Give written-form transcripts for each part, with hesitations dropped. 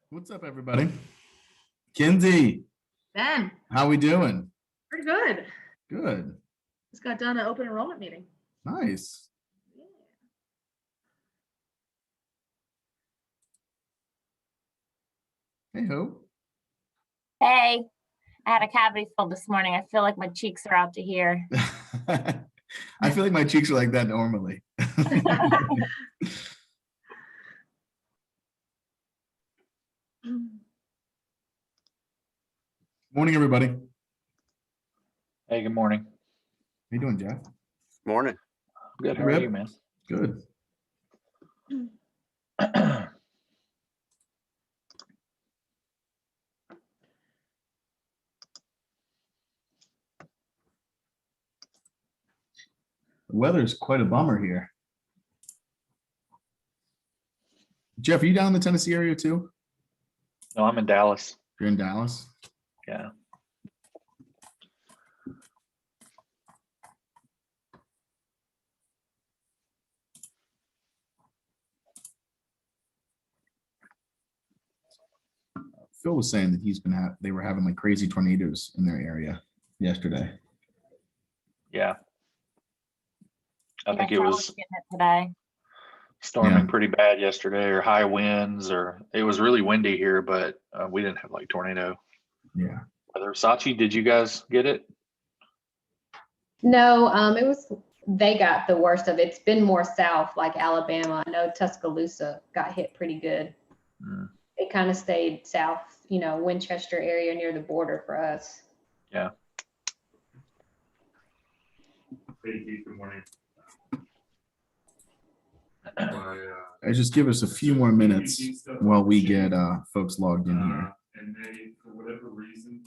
What's up, everybody? Kinsey, Ben, how we doing? pretty good. Good. Just got done an open enrollment meeting. Nice. Hey, Hope. Hey, I had a cavity filled this morning. I feel like my cheeks are out to here. I feel like my cheeks are like that normally. Morning, everybody. Hey, good morning. How you doing, Jeff? Morning. Good. How are Rip? you, man? Good. The weather's quite a bummer here. Jeff, are you down in the Tennessee area too? No, I'm in Dallas. You're in Dallas? Yeah. Phil was saying that they were having like crazy tornadoes in their area yesterday. Yeah. I Yeah, think it Charlie's was getting it today. storming Yeah. pretty bad yesterday, or high winds, or it was really windy here, but we didn't have like tornado Yeah. weather. Sachi, did you guys get it? No, they got the worst of it. It's been more south, like Alabama. I know Tuscaloosa got hit pretty good. Mm, It kind of stayed south, Winchester area near the border for us. yeah. Hey, Keith, good morning. Just give us a few more minutes while we get folks logged in here. And they, for whatever reason,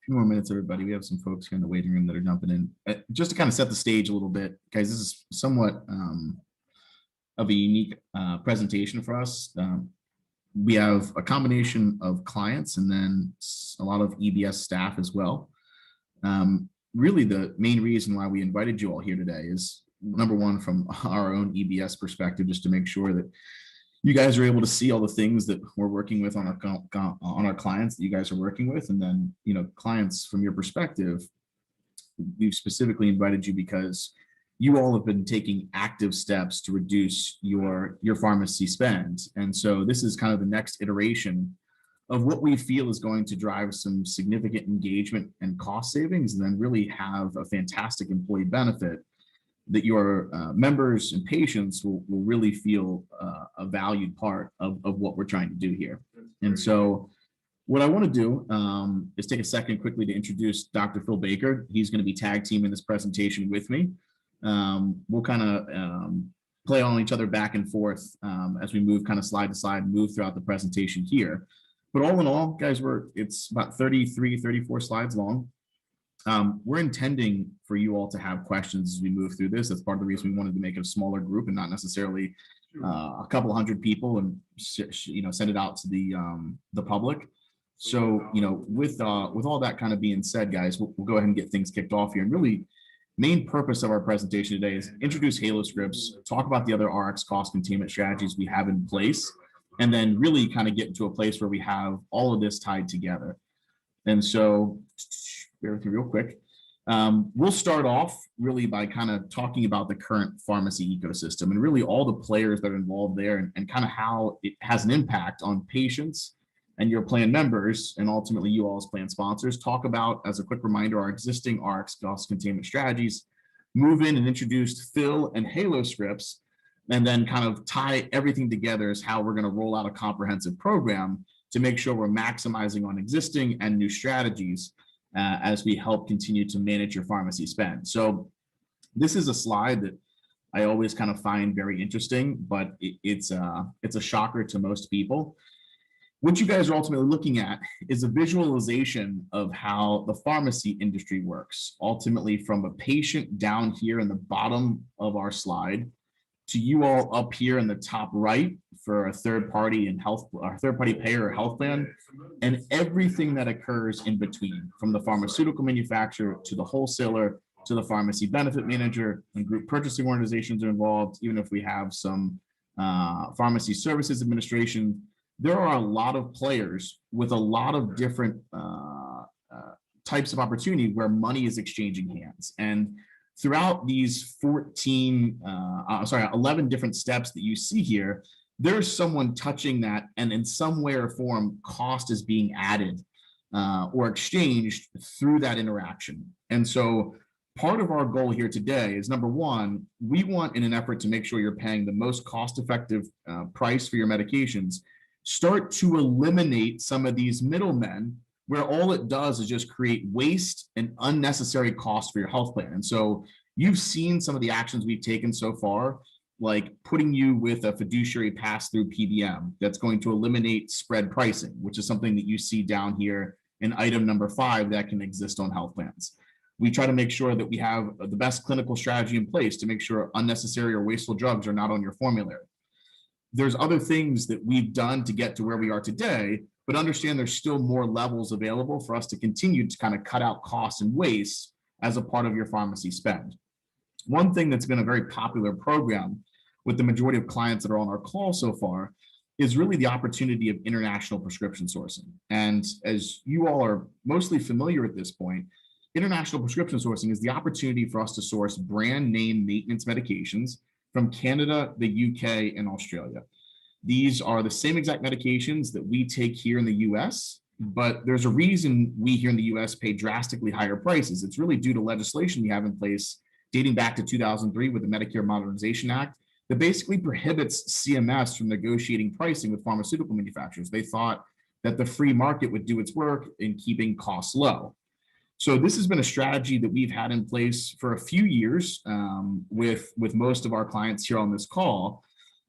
Few more minutes, everybody. We have some folks here in the waiting room that are jumping in. Just to kind of set the stage a little bit, guys, this is somewhat of a unique presentation for us. We have a combination of clients and then a lot of EBS staff as well. Really, the main reason why we invited you all here today is, number one, from our own EBS perspective, just to make sure that you guys are able to see all the things that we're working with on our clients that you guys are working with. And then, clients from your perspective, we've specifically invited you because you all have been taking active steps to reduce your pharmacy spend. And so this is kind of the next iteration of what we feel is going to drive some significant engagement and cost savings, and then really have a fantastic employee benefit that your members and patients will really feel a valued part of what we're trying to do here. And so what I want to do is take a second quickly to introduce Dr. Phil Baker. He's going to be tag teaming this presentation with me. We'll kind of play on each other back and forth as we move kind of slide to slide, move throughout the presentation here. But all in all, guys, it's about 33, 34 slides long. We're intending for you all to have questions as we move through this. That's part of the reason we wanted to make it a smaller group and not necessarily a couple hundred people and send it out to the public. So with all that kind of being said, guys, we'll go ahead and get things kicked off here. And really, main purpose of our presentation today is introduce HaloScrips, talk about the other RX cost containment strategies we have in place, and then really kind of get into a place where we have all of this tied together. And so, bear with me real quick. We'll start off really by kind of talking about the current pharmacy ecosystem and really all the players that are involved there, and kind of how it has an impact on patients and your plan members, and ultimately you all as plan sponsors. Talk about, as a quick reminder, our existing RX cost containment strategies, move in and introduce Phil and HaloScrips, and then kind of tie everything together as how we're going to roll out a comprehensive program to make sure we're maximizing on existing and new strategies. as we help continue to manage your pharmacy spend. So this is a slide that I always kind of find very interesting, but it's a shocker to most people. What you guys are ultimately looking at is a visualization of how the pharmacy industry works, ultimately from a patient down here in the bottom of our slide to you all up here in the top right for a third party and health, or third party payer or health plan, and everything that occurs in between, from the pharmaceutical manufacturer to the wholesaler to the pharmacy benefit manager, and group purchasing organizations are involved, even if we have some pharmacy services administration. There are a lot of players with a lot of different types of opportunity where money is exchanging hands. And throughout these 11 different steps that you see here, there's someone touching that, and in some way or form, cost is being added or exchanged through that interaction. And so part of our goal here today is, number one, we want, in an effort to make sure you're paying the most cost-effective price for your medications, start to eliminate some of these middlemen where all it does is just create waste and unnecessary cost for your health plan. And so you've seen some of the actions we've taken so far, like putting you with a fiduciary pass-through PBM that's going to eliminate spread pricing, which is something that you see down here in item number 5 that can exist on health plans. We try to make sure that we have the best clinical strategy in place to make sure unnecessary or wasteful drugs are not on your formulary. There's other things that we've done to get to where we are today, but understand there's still more levels available for us to continue to kind of cut out costs and waste as a part of your pharmacy spend. One thing that's been a very popular program with the majority of clients that are on our call so far is really the opportunity of international prescription sourcing. And as you all are mostly familiar at this point, international prescription sourcing is the opportunity for us to source brand name maintenance medications from Canada, the UK, and Australia. These are the same exact medications that we take here in the US, but there's a reason we here in the US pay drastically higher prices. It's really due to legislation we have in place dating back to 2003 with the Medicare Modernization Act that basically prohibits CMS from negotiating pricing with pharmaceutical manufacturers. They thought that the free market would do its work in keeping costs low. So this has been a strategy that we've had in place for a few years with most of our clients here on this call.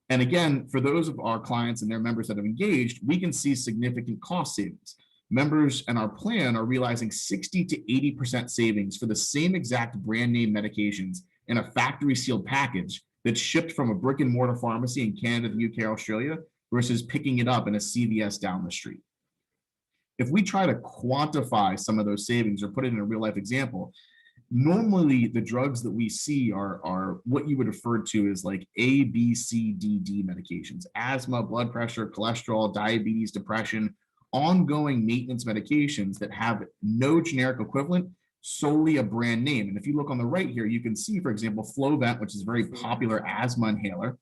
And again, for those of our clients and their members that have engaged, we can see significant cost savings. Members and our plan are realizing 60 to 80% savings for the same exact brand name medications in a factory sealed package that's shipped from a brick and mortar pharmacy in Canada, the UK, Australia, versus picking it up in a CVS down the street. If we try to quantify some of those savings or put it in a real life example, normally the drugs that we see are what you would refer to as like A, B, C, D, D medications: asthma, blood pressure, cholesterol, diabetes, depression, ongoing maintenance medications that have no generic equivalent, solely a brand name. And if you look on the right here, you can see, for example, Flovent, which is a very popular asthma inhaler.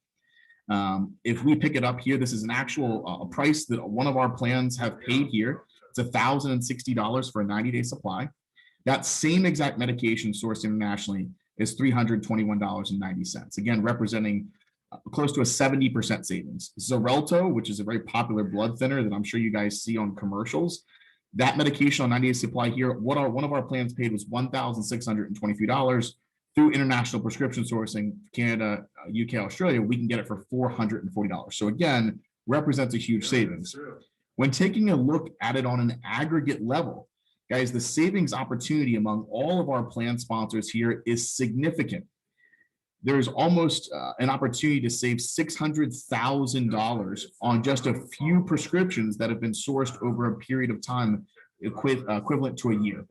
If we pick it up here, this is an actual price that one of our plans have paid here. It's $1,060 for a 90-day supply. That same exact medication sourced internationally is $321.90. Again, representing close to a 70% savings. Xarelto, which is a very popular blood thinner that I'm sure you guys see on commercials, that medication on 90-day supply here, one of our plans paid was $1,623. Through international prescription sourcing, Canada, UK, Australia, we can get it for $440. So again, represents a huge savings. When taking a look at it on an aggregate level, guys, the savings opportunity among all of our plan sponsors here is significant. There's almost an opportunity to save $600,000 on just a few prescriptions that have been sourced over a period of time equivalent to a year.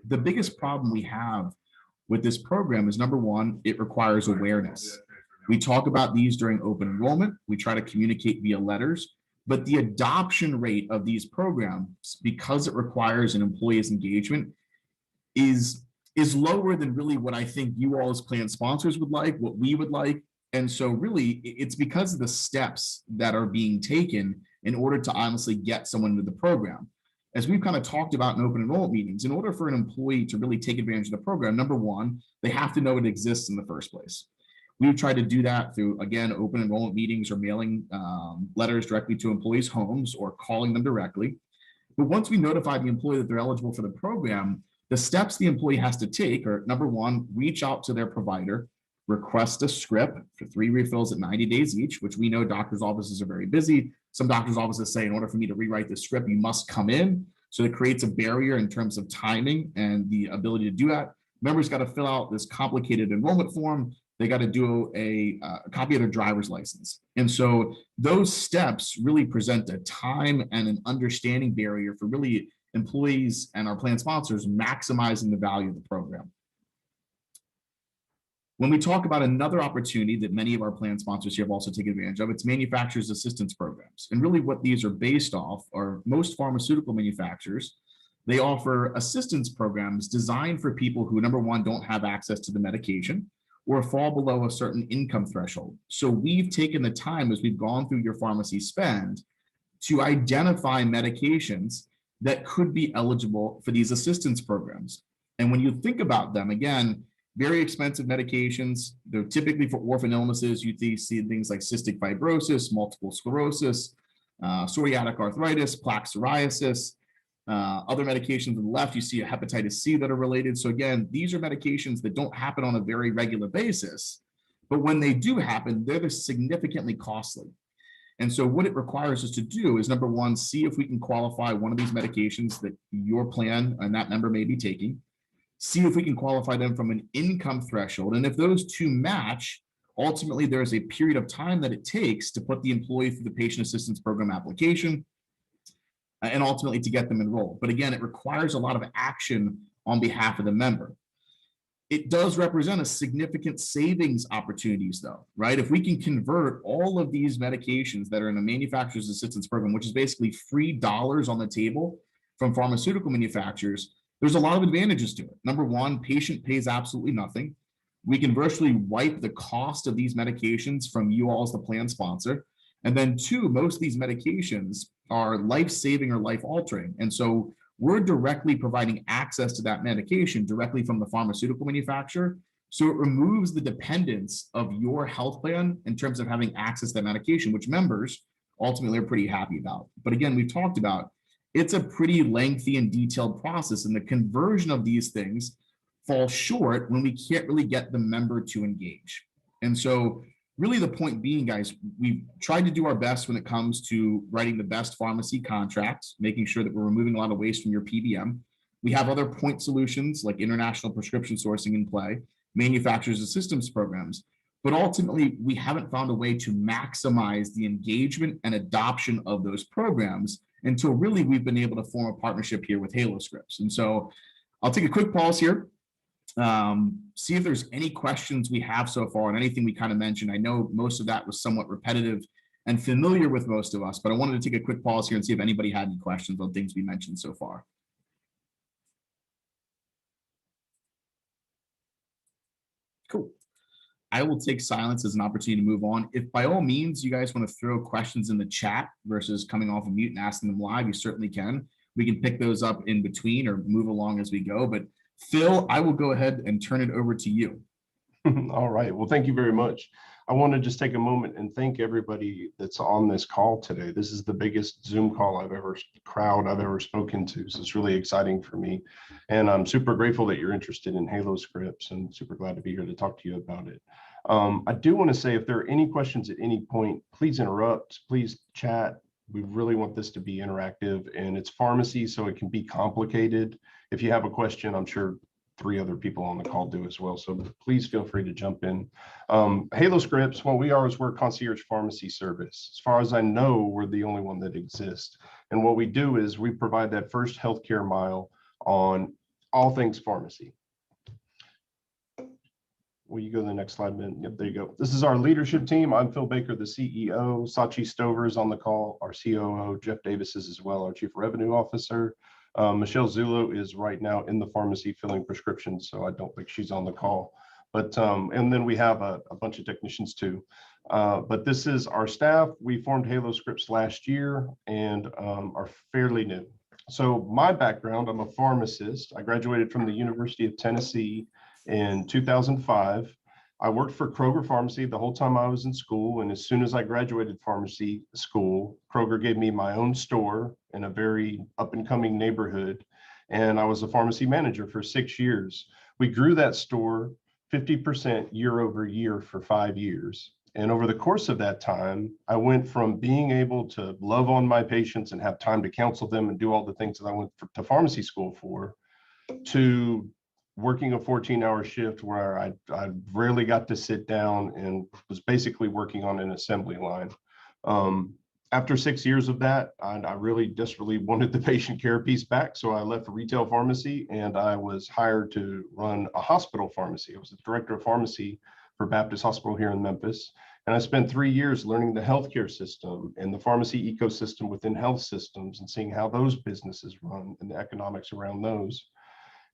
The biggest problem we have with this program is, number one, it requires awareness. We talk about these during open enrollment. We try to communicate via letters, but the adoption rate of these programs, because it requires an employee's engagement, is lower than really what I think you all as plan sponsors would like, what we would like. And so really it's because of the steps that are being taken in order to honestly get someone into the program. As we've kind of talked about in open enrollment meetings, in order for an employee to really take advantage of the program, number one, they have to know it exists in the first place. We've tried to do that through, again, open enrollment meetings or mailing letters directly to employees' homes or calling them directly. But once we notify the employee that they're eligible for the program, the steps the employee has to take are, number one, reach out to their provider, request a script for 3 refills at 90 days each, which we know doctors' offices are very busy. Some doctors' offices say, in order for me to rewrite the script, you must come in. So it creates a barrier in terms of timing and the ability to do that. Members got to fill out this complicated enrollment form. They got to do a copy of their driver's license. And so those steps really present a time and an understanding barrier for really employees and our plan sponsors maximizing the value of the program. When we talk about another opportunity that many of our plan sponsors here have also taken advantage of, it's manufacturers assistance programs. And really what these are based off are most pharmaceutical manufacturers. They offer assistance programs designed for people who, number one, don't have access to the medication or fall below a certain income threshold. So we've taken the time as we've gone through your pharmacy spend to identify medications that could be eligible for these assistance programs. And when you think about them, again, very expensive medications. They're typically for orphan illnesses. You see things like cystic fibrosis, multiple sclerosis, psoriatic arthritis, plaque psoriasis. Other medications on the left, you see a hepatitis C that are related. So again, these are medications that don't happen on a very regular basis, but when they do happen, they're significantly costly. And so what it requires us to do is, number one, see if we can qualify one of these medications that your plan and that member may be taking. See if we can qualify them from an income threshold. And if those two match, ultimately there's a period of time that it takes to put the employee through the patient assistance program application and ultimately to get them enrolled. But again, it requires a lot of action on behalf of the member. It does represent a significant savings opportunities though, right? If we can convert all of these medications that are in a manufacturer's assistance program, which is basically free dollars on the table from pharmaceutical manufacturers, there's a lot of advantages to it. Number one, patient pays absolutely nothing. We can virtually wipe the cost of these medications from you all as the plan sponsor. And then two, most of these medications are life-saving or life-altering. And so we're directly providing access to that medication directly from the pharmaceutical manufacturer. So it removes the dependence of your health plan in terms of having access to that medication, which members ultimately are pretty happy about. But again, we've talked about it's a pretty lengthy and detailed process, and the conversion of these things falls short when we can't really get the member to engage. And so really the point being, guys, we've tried to do our best when it comes to writing the best pharmacy contracts, making sure that we're removing a lot of waste from your PBM. We have other point solutions like international prescription sourcing in play, manufacturers assistance programs, but ultimately we haven't found a way to maximize the engagement and adoption of those programs until really we've been able to form a partnership here with HaloScrips. And so I'll take a quick pause here, see if there's any questions we have so far on anything we kind of mentioned. I know most of that was somewhat repetitive and familiar with most of us, but I wanted to take a quick pause here and see if anybody had any questions on things we mentioned so far. Cool. I will take silence as an opportunity to move on. If by all means you guys want to throw questions in the chat versus coming off of mute and asking them live, you certainly can. We can pick those up in between or move along as we go. But Phil, I will go ahead and turn it over to you. All right. Well, thank you very much. I want to just take a moment and thank everybody that's on this call today. This is the biggest Zoom call I've ever spoken to. So it's really exciting for me. And I'm super grateful that you're interested in HaloScrips and super glad to be here to talk to you about it. I do want to say if there are any questions at any point, please interrupt, please chat. We really want this to be interactive, and it's pharmacy, so it can be complicated. If you have a question, I'm sure 3 other people on the call do as well. So please feel free to jump in. HaloScrips, what we are is we're a concierge pharmacy service. As far as I know, we're the only one that exists. And what we do is we provide that first healthcare mile on all things pharmacy. Will you go to the next slide, Ben? Yep, there you go. This is our leadership team. I'm Phil Baker, the CEO. Sachi Stover is on the call, our COO. Jeff Davis is as well, our Chief Revenue Officer. Michelle Zulo is right now in the pharmacy filling prescriptions, so I don't think she's on the call. But and then we have a bunch of technicians too. But this is our staff. We formed HaloScrips last year and are fairly new. So my background, I'm a pharmacist. I graduated from the University of Tennessee in 2005. I worked for Kroger Pharmacy the whole time I was in school. And as soon as I graduated pharmacy school, Kroger gave me my own store in a very up and coming neighborhood. And I was a pharmacy manager for 6 years. We grew that store 50% year over year for 5 years. And over the course of that time, I went from being able to love on my patients and have time to counsel them and do all the things that I went to pharmacy school for, to working a 14-hour shift where I rarely got to sit down and was basically working on an assembly line. After 6 years of that, I really desperately wanted the patient care piece back. So I left retail pharmacy and I was hired to run a hospital pharmacy. I was the director of pharmacy for Baptist Hospital here in Memphis. And I spent 3 years learning the healthcare system and the pharmacy ecosystem within health systems and seeing how those businesses run and the economics around those.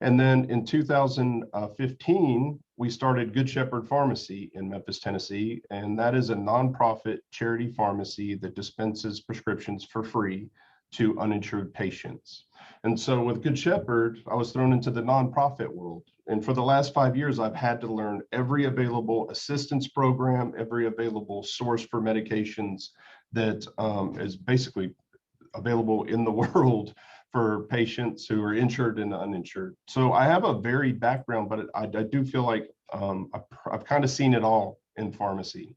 And then in 2015, we started Good Shepherd Pharmacy in Memphis, Tennessee. And that is a nonprofit charity pharmacy that dispenses prescriptions for free to uninsured patients. And so with Good Shepherd, I was thrown into the nonprofit world. And for the last 5 years, I've had to learn every available assistance program, every available source for medications that is basically available in the world for patients who are insured and uninsured. So I have a varied background, but I do feel like I've kind of seen it all in pharmacy.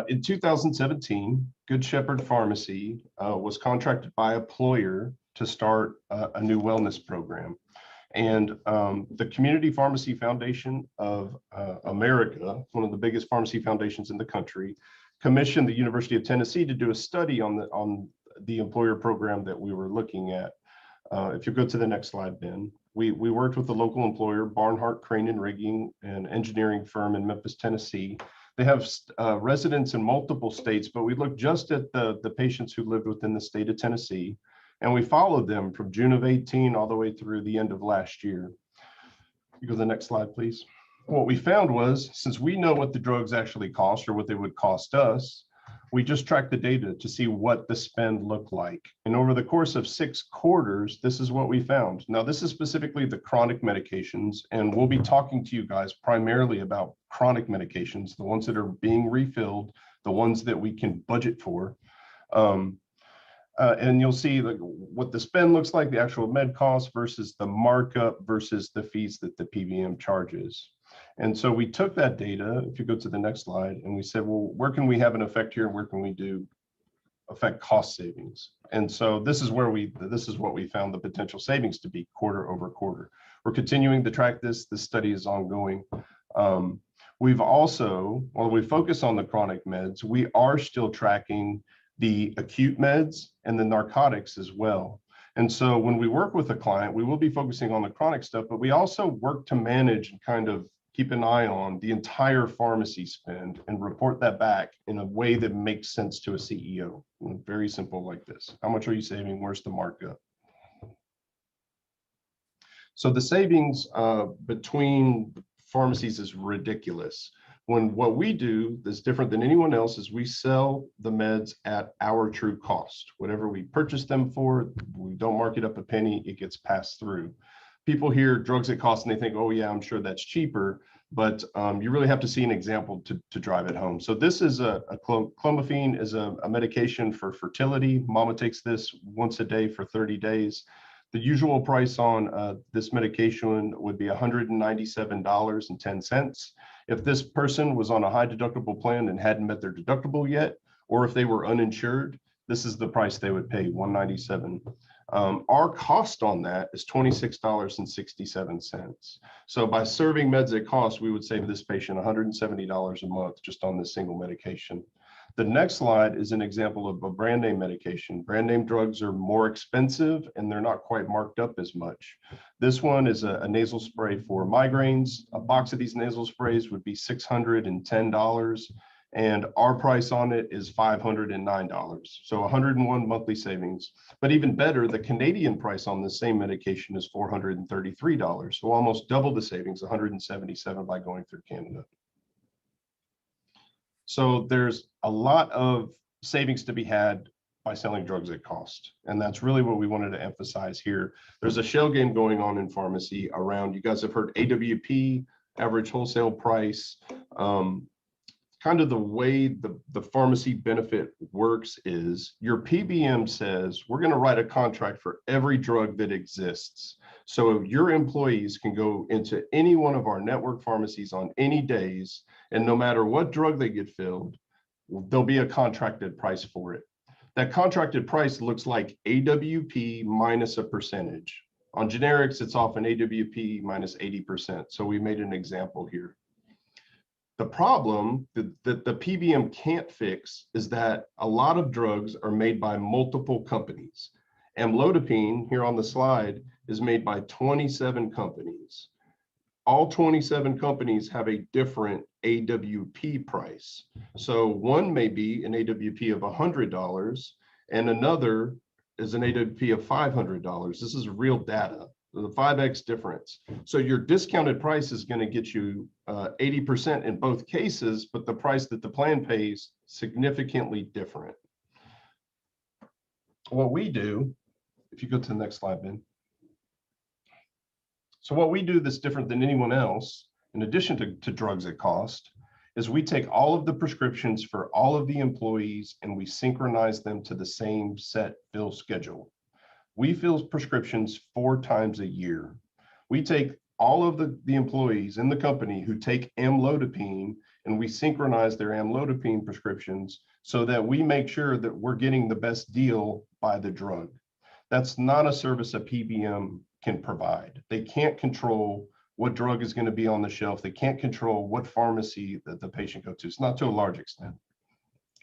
In 2017, Good Shepherd Pharmacy was contracted by Employer to start a new wellness program. And the Community Pharmacy Foundation of America, one of the biggest pharmacy foundations in the country, commissioned the University of Tennessee to do a study on the employer program that we were looking at. If you go to the next slide, Ben, we worked with the local employer, Barnhart, Crane and Rigging, an engineering firm in Memphis, Tennessee. They have residents in multiple states, but we looked just at the patients who lived within the state of Tennessee. And we followed them from June of 18 all the way through the end of last year. You go to the next slide, please. What we found was, since we know what the drugs actually cost or what they would cost us, we just tracked the data to see what the spend looked like. And over the course of 6 quarters, this is what we found. Now, this is specifically the chronic medications, and we'll be talking to you guys primarily about chronic medications, the ones that are being refilled, the ones that we can budget for. And you'll see what the spend looks like, the actual med cost versus the markup versus the fees that the PBM charges. And so we took that data, if you go to the next slide, and we said, well, where can we have an effect here and where can we do affect cost savings? And so this is what we found the potential savings to be quarter over quarter. We're continuing to track this. This study is ongoing. We've also, while we focus on the chronic meds, we are still tracking the acute meds and the narcotics as well. And so when we work with a client, we will be focusing on the chronic stuff, but we also work to manage and kind of keep an eye on the entire pharmacy spend and report that back in a way that makes sense to a CEO. Very simple like this. How much are you saving? Where's the markup? So the savings between pharmacies is ridiculous. When what we do that's different than anyone else is we sell the meds at our true cost. Whatever we purchase them for, we don't mark it up a penny, it gets passed through. People hear drugs at cost and they think, oh yeah, I'm sure that's cheaper, but you really have to see an example to drive it home. So this is clomiphene is a medication for fertility. Mama takes this once a day for 30 days. The usual price on this medication would be $197.10. If this person was on a high deductible plan and hadn't met their deductible yet, or if they were uninsured, this is the price they would pay, $197. Our cost on that is $26.67. So by serving meds at cost, we would save this patient $170 a month just on this single medication. The next slide is an example of a brand name medication. Brand name drugs are more expensive and they're not quite marked up as much. This one is a nasal spray for migraines. A box of these nasal sprays would be $610 and our price on it is $509. So 101 monthly savings. But even better, the Canadian price on the same medication is $433. So almost double the savings, 177 by going through Canada. So there's a lot of savings to be had by selling drugs at cost. And that's really what we wanted to emphasize here. There's a shell game going on in pharmacy around, you guys have heard AWP, average wholesale price. Kind of the way the pharmacy benefit works is your PBM says, we're going to write a contract for every drug that exists. So your employees can go into any one of our network pharmacies on any days, and no matter what drug they get filled, there'll be a contracted price for it. That contracted price looks like AWP minus a percentage. On generics, it's often AWP minus 80%. So we made an example here. The problem that the PBM can't fix is that a lot of drugs are made by multiple companies. Amlodipine here on the slide is made by 27 companies. All 27 companies have a different AWP price. So one may be an AWP of $100 and another is an AWP of $500. This is real data, the 5x difference. So your discounted price is going to get you 80% in both cases, but the price that the plan pays significantly different. What we do, if you go to the next slide, Ben. So what we do that's different than anyone else, in addition to drugs at cost, is we take all of the prescriptions for all of the employees and we synchronize them to the same set fill schedule. We fill prescriptions 4 times a year. We take all of the employees in the company who take amlodipine and we synchronize their amlodipine prescriptions so that we make sure that we're getting the best deal by the drug. That's not a service a PBM can provide. They can't control what drug is going to be on the shelf. They can't control what pharmacy that the patient goes to. It's not to a large extent.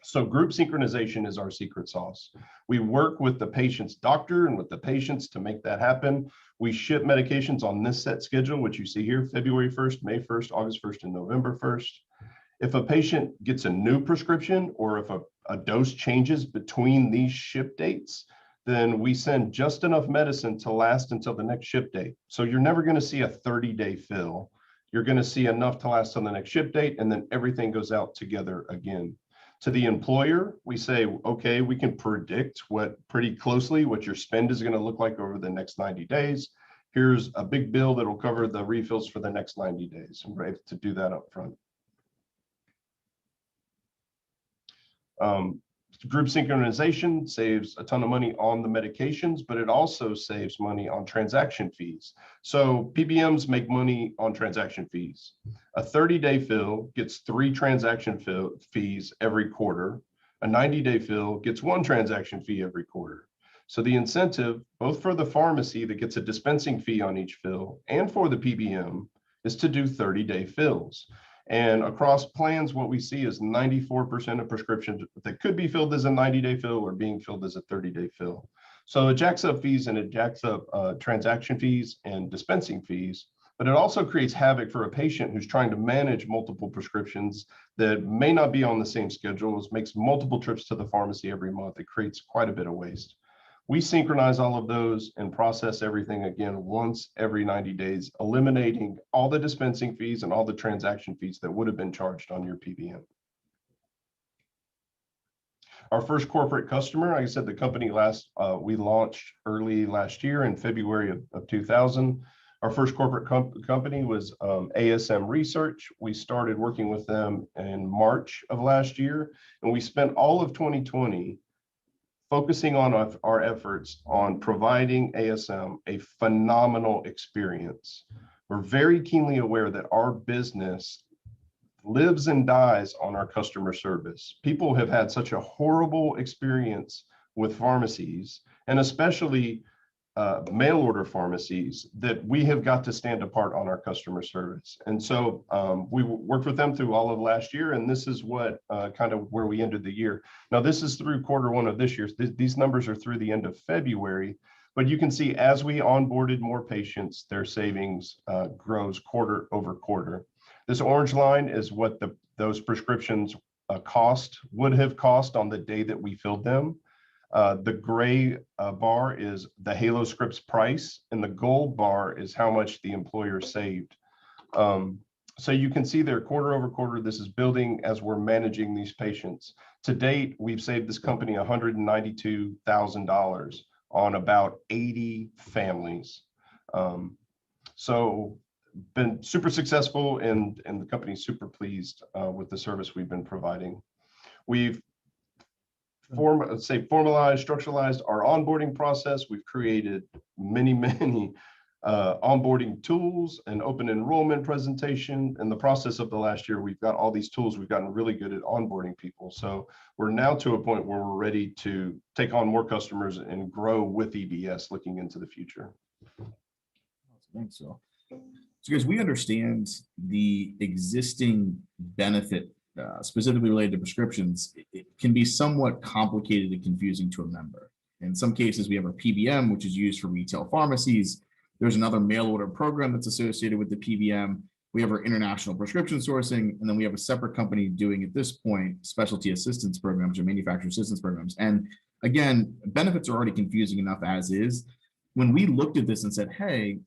So group synchronization is our secret sauce. We work with the patient's doctor and with the patients to make that happen. We ship medications on this set schedule, which you see here, February 1st, May 1st, August 1st, and November 1st. If a patient gets a new prescription or if a dose changes between these ship dates, then we send just enough medicine to last until the next ship date. So you're never going to see a 30-day fill. You're going to see enough to last on the next ship date, and then everything goes out together again. To the employer, we say, okay, we can predict pretty closely what your spend is going to look like over the next 90 days. Here's a big bill that will cover the refills for the next 90 days. And we're able to do that up front. Group synchronization saves a ton of money on the medications, but it also saves money on transaction fees. So PBMs make money on transaction fees. A 30-day fill gets 3 transaction fees every quarter. A 90-day fill gets 1 transaction fee every quarter. So the incentive, both for the pharmacy that gets a dispensing fee on each fill and for the PBM, is to do 30-day fills. And across plans, what we see is 94% of prescriptions that could be filled as a 90-day fill are being filled as a 30-day fill. So it jacks up fees and it jacks up transaction fees and dispensing fees, but it also creates havoc for a patient who's trying to manage multiple prescriptions that may not be on the same schedule, makes multiple trips to the pharmacy every month. It creates quite a bit of waste. We synchronize all of those and process everything again once every 90 days, eliminating all the dispensing fees and all the transaction fees that would have been charged on your PBM. Our first corporate customer, like I said, the company we launched early last year in February of 2000. Our first corporate company was ASM Research. We started working with them in March of last year, and we spent all of 2020 focusing on our efforts on providing ASM a phenomenal experience. We're very keenly aware that our business lives and dies on our customer service. People have had such a horrible experience with pharmacies, and especially mail order pharmacies, that we have got to stand apart on our customer service. And so we worked with them through all of last year, and this is what kind of where we ended the year. Now, this is through Q1 of this year. These numbers are through the end of February, but you can see as we onboarded more patients, their savings grows quarter over quarter. This orange line is what those prescriptions would have cost on the day that we filled them. The gray bar is the HaloScrips price, and the gold bar is how much the employer saved. So you can see there quarter over quarter, this is building as we're managing these patients. To date, we've saved this company $192,000 on about 80 families. So been super successful, and the company's super pleased with the service we've been providing. We've formalized, structuralized our onboarding process. We've created many onboarding tools and open enrollment presentation. In the process of the last year, we've got all these tools. We've gotten really good at onboarding people. So we're now to a point where we're ready to take on more customers and grow with EBS looking into the future. Thanks, Phil. So guys, we understand the existing benefit specifically related to prescriptions. It can be somewhat complicated and confusing to a member. In some cases, we have our PBM, which is used for retail pharmacies. There's another mail order program that's associated with the PBM. We have our international prescription sourcing, and then we have a separate company doing, at this point, specialty assistance programs or manufacturer assistance programs. And again, benefits are already confusing enough as is. When we looked at this and said, hey,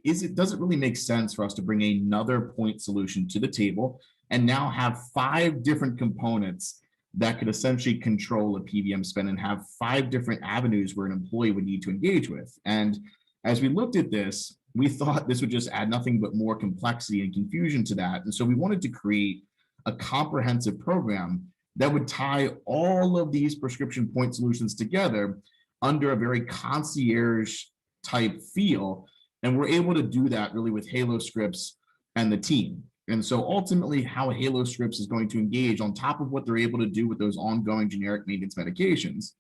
does it really make sense for us to bring another point solution to the table and now have 5 different components that could essentially control a PBM spend and have 5 different avenues where an employee would need to engage with? And as we looked at this, we thought this would just add nothing but more complexity and confusion to that. And so we wanted to create a comprehensive program that would tie all of these prescription point solutions together under a very concierge type feel. And we're able to do that really with HaloScrips and the team. And so ultimately how HaloScrips is going to engage on top of what they're able to do with those ongoing generic maintenance medications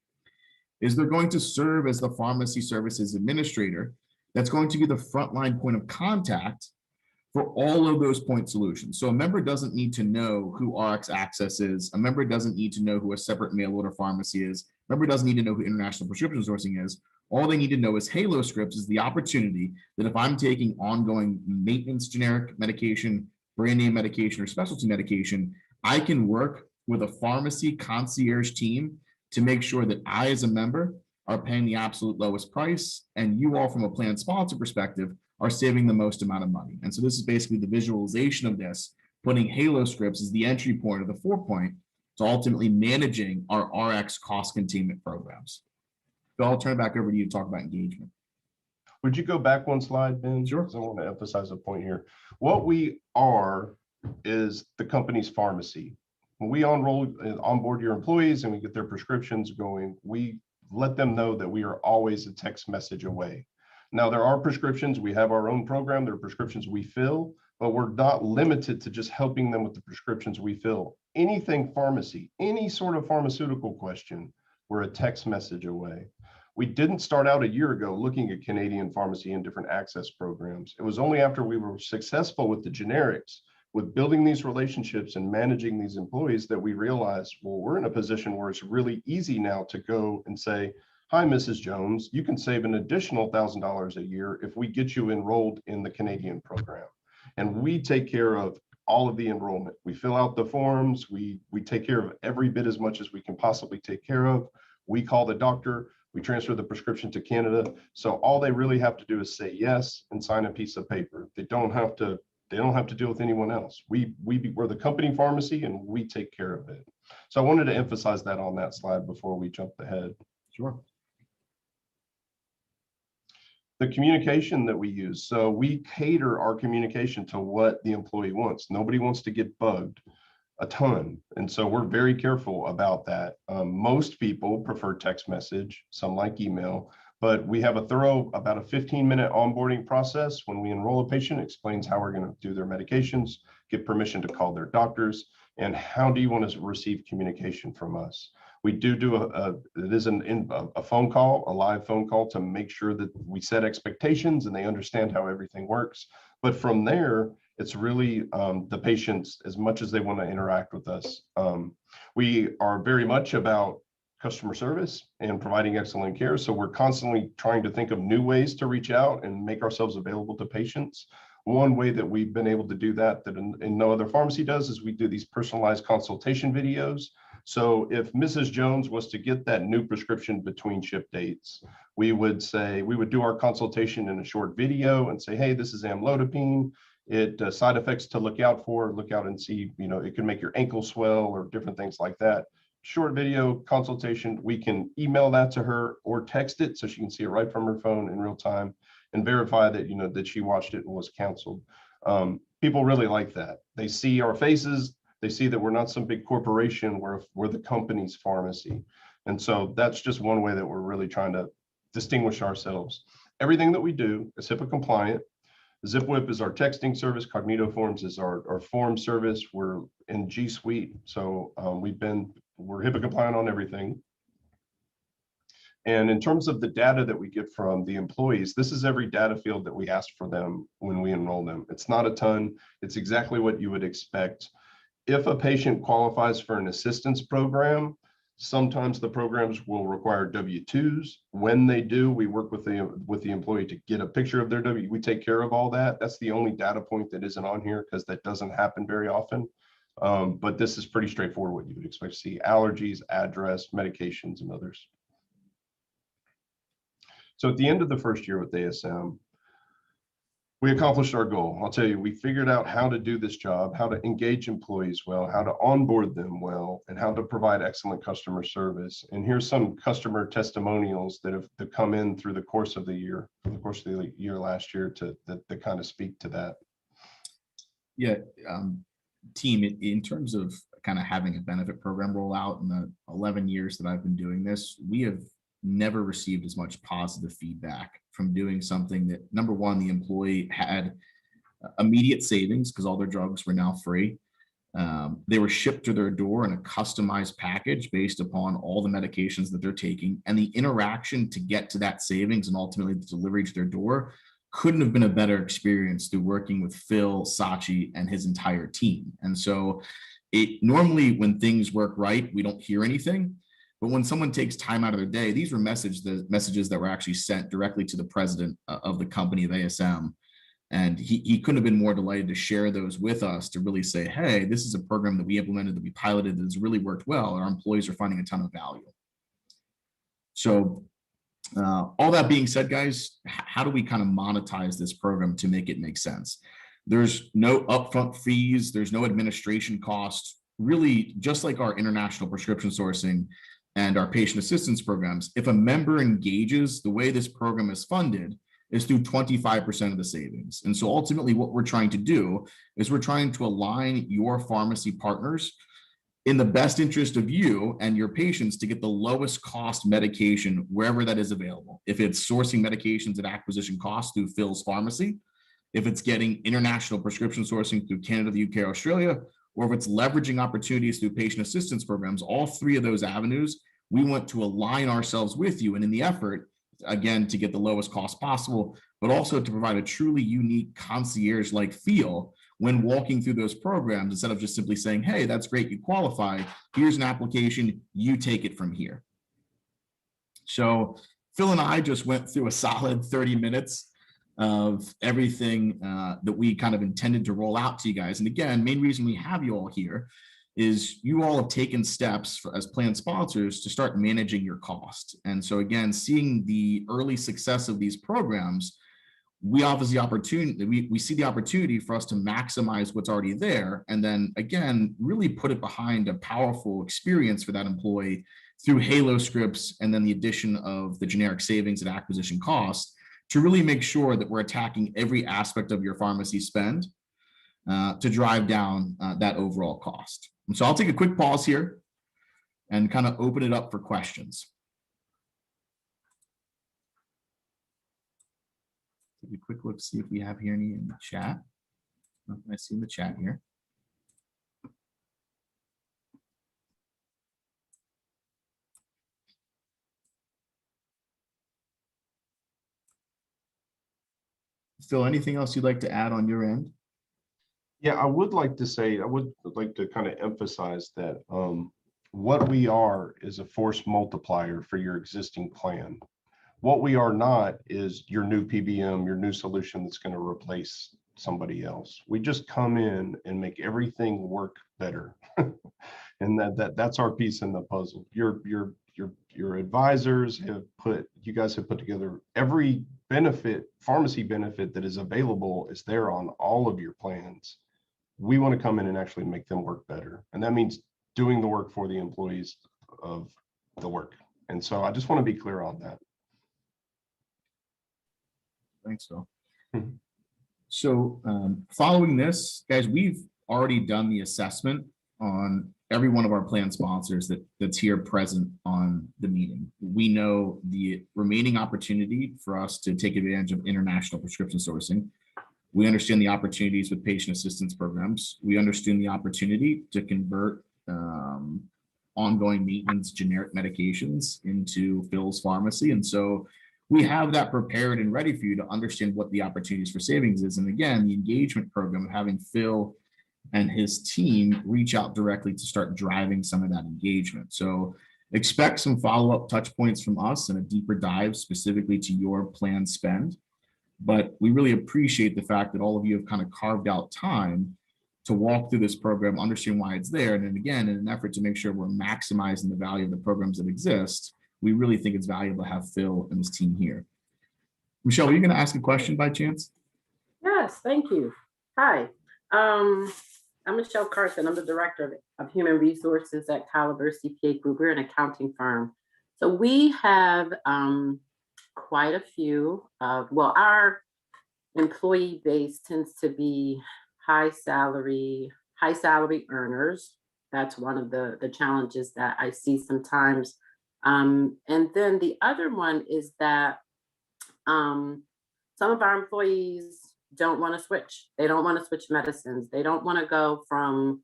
is they're going to serve as the pharmacy services administrator that's going to be the frontline point of contact for all of those point solutions. So a member doesn't need to know who RX Access is. A member doesn't need to know who a separate mail order pharmacy is. A member doesn't need to know who international prescription sourcing is. All they need to know is HaloScrips is the opportunity that if I'm taking ongoing maintenance generic medication, brand name medication, or specialty medication, I can work with a pharmacy concierge team to make sure that I, as a member, are paying the absolute lowest price, and you all, from a plan sponsor perspective, are saving the most amount of money. And so this is basically the visualization of this, putting HaloScrips as the entry point or the 4-point to ultimately managing our RX cost containment programs. Phil, I'll turn it back over to you to talk about engagement. Would you go back one slide, Ben? Sure. Because I want to emphasize a point here. What we are is the company's pharmacy. When we onboard your employees and we get their prescriptions going, we let them know that we are always a text message away. Now, there are prescriptions, we have our own program, there are prescriptions we fill, but we're not limited to just helping them with the prescriptions we fill. Anything pharmacy, any sort of pharmaceutical question, we're a text message away. We didn't start out a year ago looking at Canadian pharmacy and different access programs. It was only after we were successful with the generics, with building these relationships and managing these employees, that we realized, well, we're in a position where it's really easy now to go and say, hi, Mrs. Jones, you can save an additional $1,000 a year if we get you enrolled in the Canadian program. And we take care of all of the enrollment. We fill out the forms. We take care of every bit as much as we can possibly take care of. We call the doctor. We transfer the prescription to Canada. So all they really have to do is say yes and sign a piece of paper. They don't have to deal with anyone else. We're the company pharmacy and we take care of it. So I wanted to emphasize that on that slide before we jump ahead. Sure. The communication that we use. So we cater our communication to what the employee wants. Nobody wants to get bugged a ton. And so we're very careful about that. Most people prefer text message, some like email, but we have a thorough, about a 15-minute onboarding process. When we enroll a patient, explains how we're going to do their medications, get permission to call their doctors, and how do you want to receive communication from us. We do a phone call, a live phone call, to make sure that we set expectations and they understand how everything works. But from there, it's really the patients, as much as they want to interact with us. We are very much about customer service and providing excellent care. So we're constantly trying to think of new ways to reach out and make ourselves available to patients. One way that we've been able to do that in no other pharmacy does is we do these personalized consultation videos. So if Mrs. Jones was to get that new prescription between ship dates, we would do our consultation in a short video and say, hey, this is amlodipine. Side effects to look out for, look out and see, it can make your ankle swell or different things like that. Short video consultation, we can email that to her or text it so she can see it right from her phone in real time and verify that, that she watched it and was counseled. People really like that. They see our faces, they see that we're not some big corporation, we're the company's pharmacy. And so that's just one way that we're really trying to distinguish ourselves. Everything that we do is HIPAA compliant. ZipWhip is our texting service. Cognito Forms is our form service. We're in G Suite. So we're HIPAA compliant on everything. And in terms of the data that we get from the employees, this is every data field that we ask for them when we enroll them. It's not a ton. It's exactly what you would expect. If a patient qualifies for an assistance program, sometimes the programs will require W-2s. When they do, we work with the employee to get a picture of their W. We take care of all that. That's the only data point that isn't on here because that doesn't happen very often. But this is pretty straightforward, what you would expect to see: allergies, address, medications, and others. So at the end of the first year with ASM, we accomplished our goal. I'll tell you, we figured out how to do this job, how to engage employees well, how to onboard them well, and how to provide excellent customer service. And here's some customer testimonials that have come in through the course of the year, last year to kind of speak to that. Yeah, team, in terms of kind of having a benefit program roll out in the 11 years that I've been doing this, we have never received as much positive feedback from doing something that, number one, the employee had immediate savings because all their drugs were now free. They were shipped to their door in a customized package based upon all the medications that they're taking, and the interaction to get to that savings and ultimately the delivery to their door couldn't have been a better experience through working with Phil, Sachi, and his entire team. And so normally when things work right, we don't hear anything. But when someone takes time out of their day, these were messages that were actually sent directly to the president of the company of ASM. And he couldn't have been more delighted to share those with us to really say, hey, this is a program that we implemented, that we piloted, that has really worked well. Our employees are finding a ton of value. So all that being said, guys, how do we kind of monetize this program to make it make sense? There's no upfront fees. There's no administration costs. Really, just like our international prescription sourcing and our patient assistance programs, if a member engages, the way this program is funded is through 25% of the savings. And so ultimately what we're trying to do is we're trying to align your pharmacy partners in the best interest of you and your patients to get the lowest cost medication wherever that is available. If it's sourcing medications at acquisition cost through Phil's pharmacy, if it's getting international prescription sourcing through Canada, the UK, Australia, or if it's leveraging opportunities through patient assistance programs, all three of those avenues, we want to align ourselves with you. And in the effort, again, to get the lowest cost possible, but also to provide a truly unique concierge-like feel when walking through those programs, instead of just simply saying, hey, that's great, you qualify, here's an application, you take it from here. So Phil and I just went through a solid 30 minutes of everything that we kind of intended to roll out to you guys. And again, main reason we have you all here is you all have taken steps as plan sponsors to start managing your cost. And so again, seeing the early success of these programs, we obviously we see the opportunity for us to maximize what's already there. And then again, really put it behind a powerful experience for that employee through HaloScrips, and then the addition of the generic savings and acquisition cost to really make sure that we're attacking every aspect of your pharmacy spend to drive down that overall cost. And so I'll take a quick pause here and kind of open it up for questions. Take a quick look, see if we have here any in the chat. I see in the chat here. Phil, anything else you'd like to add on your end? Yeah, I would like to kind of emphasize that what we are is a force multiplier for your existing plan. What we are not is your new PBM, your new solution that's going to replace somebody else. We just come in and make everything work better. And that's our piece in the puzzle. Your your advisors you guys have put together every benefit, pharmacy benefit that is available is there on all of your plans. We want to come in and actually make them work better. And that means doing the work for the employees of the work. And so I just want to be clear on that. Thanks, Phil. Mhm. So following this, guys, we've already done the assessment on every one of our plan sponsors that's here present on the meeting. We know the remaining opportunity for us to take advantage of international prescription sourcing. We understand the opportunities with patient assistance programs. We understand the opportunity to convert ongoing maintenance generic medications into Phil's pharmacy. And so we have that prepared and ready for you to understand what the opportunities for savings is. And again, the engagement program, having Phil and his team reach out directly to start driving some of that engagement. So expect some follow-up touch points from us and a deeper dive specifically to your plan spend. But we really appreciate the fact that all of you have kind of carved out time to walk through this program, understand why it's there. And then again, in an effort to make sure we're maximizing the value of the programs that exist, we really think it's valuable to have Phil and his team here. Michelle, are you going to ask a question by chance? Yes, thank you. Hi, I'm Michelle Carson. I'm the Director of Human Resources at Caliber CPA Group. We're an accounting firm. So we have quite a few our employee base tends to be high salary earners. That's one of the challenges that I see sometimes. And then the other one is that some of our employees don't want to switch. They don't want to switch medicines. They don't want to go from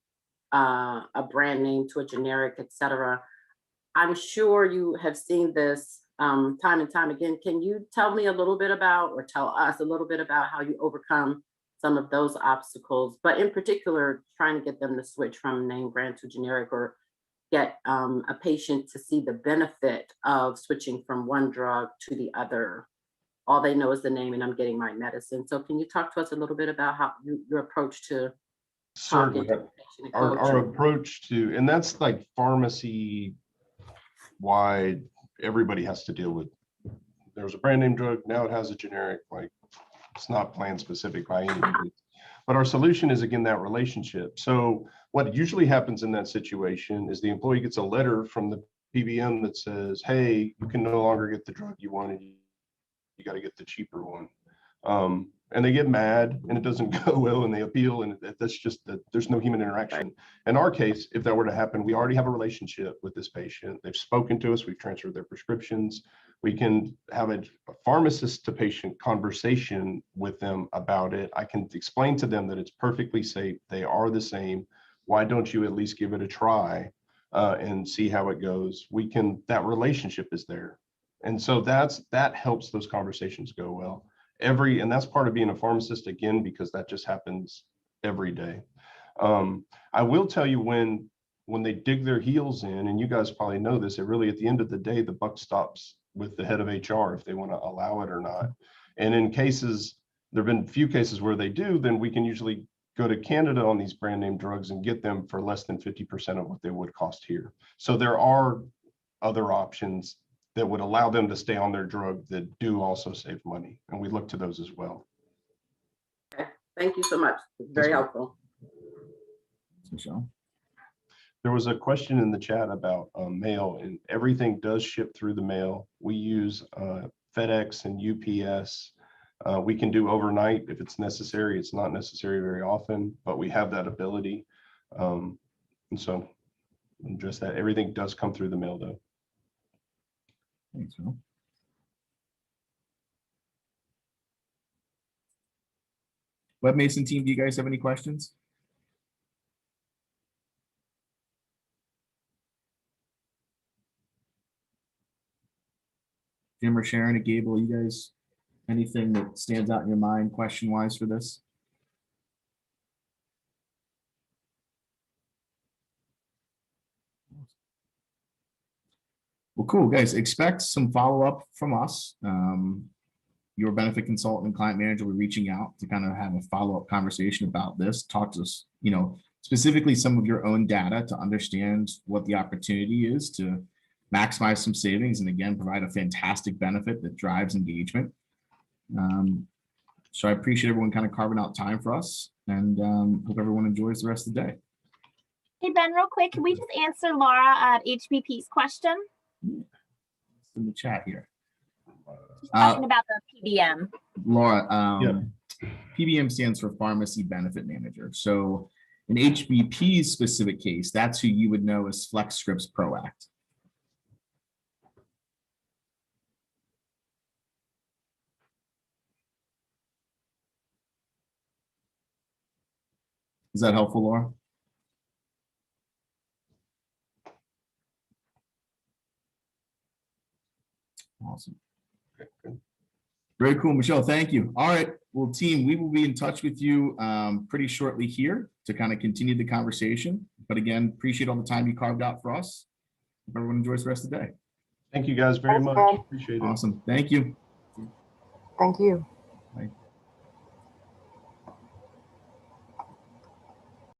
a brand name to a generic, etc. I'm sure you have seen this time and time again. Can you tell me a little bit about, or tell us a little bit about how you overcome some of those obstacles, but in particular, trying to get them to switch from name brand to generic, or get a patient to see the benefit of switching from one drug to the other? All they know is the name and I'm getting my medicine. So can you talk to us a little bit about how your approach to talking Certainly. to the patient and Our coaching? approach to, and that's like pharmacy wide, everybody has to deal with. There's a brand name drug, now it has a generic, like it's not plan specific by any means. But our solution is, again, that relationship. So what usually happens in that situation is the employee gets a letter from the PBM that says, hey, you can no longer get the drug you wanted. You got to get the cheaper one. And they get mad and it doesn't go well and they appeal, and that's just that there's no human interaction. In our case, if that were to happen, we already have a relationship with this patient. They've spoken to us, we've transferred their prescriptions. We can have a pharmacist to patient conversation with them about it. I can explain to them that it's perfectly safe. They are the same. Why don't you at least give it a try and see how it goes? That relationship is there. And so that helps those conversations go well. And that's part of being a pharmacist, again, because that just happens every day. I will tell you, when they dig their heels in, and you guys probably know this, it really, at the end of the day, the buck stops with the head of HR if they want to allow it or not. And in cases, there have been a few cases where they do, then we can usually go to Canada on these brand name drugs and get them for less than 50% of what they would cost here. So there are other options that would allow them to stay on their drug that do also save money. And we look to those as well. Okay. Thank you so much. Very helpful. Michelle. There was a question in the chat about mail, and everything does ship through the mail. We use FedEx and UPS. We can do overnight if it's necessary. It's not necessary very often, but we have that ability. And so just that everything does come through the mail though. Thanks, Phil. Web Mason team, do you guys have any questions? Jim or Sharon or Gable, you guys, anything that stands out in your mind question-wise for this? Well, cool, guys. Expect some follow-up from us. Your benefit consultant and client manager will be reaching out to kind of have a follow-up conversation about this. Talk to us, specifically some of your own data to understand what the opportunity is to maximize some savings, and again, provide a fantastic benefit that drives engagement. So I appreciate everyone kind of carving out time for us, and hope everyone enjoys the rest of the day. Hey, Ben, real quick, can we just answer Laura at HBP's question? It's in the chat here. She's talking about the PBM. Laura, PBM stands for Pharmacy Benefit Manager. So in HBP's specific case, that's who you would know as HaloScrips ProAct. Is that helpful, Laura? Awesome. Very cool, Michelle. Thank you. All right. Well, team, we will be in touch with you pretty shortly here to kind of continue the conversation. But again, appreciate all the time you carved out for us. Hope everyone enjoys the rest of the day. Thank you guys very Thanks, much. Ben. Appreciate it. Awesome. Thank you. Thank you. Bye.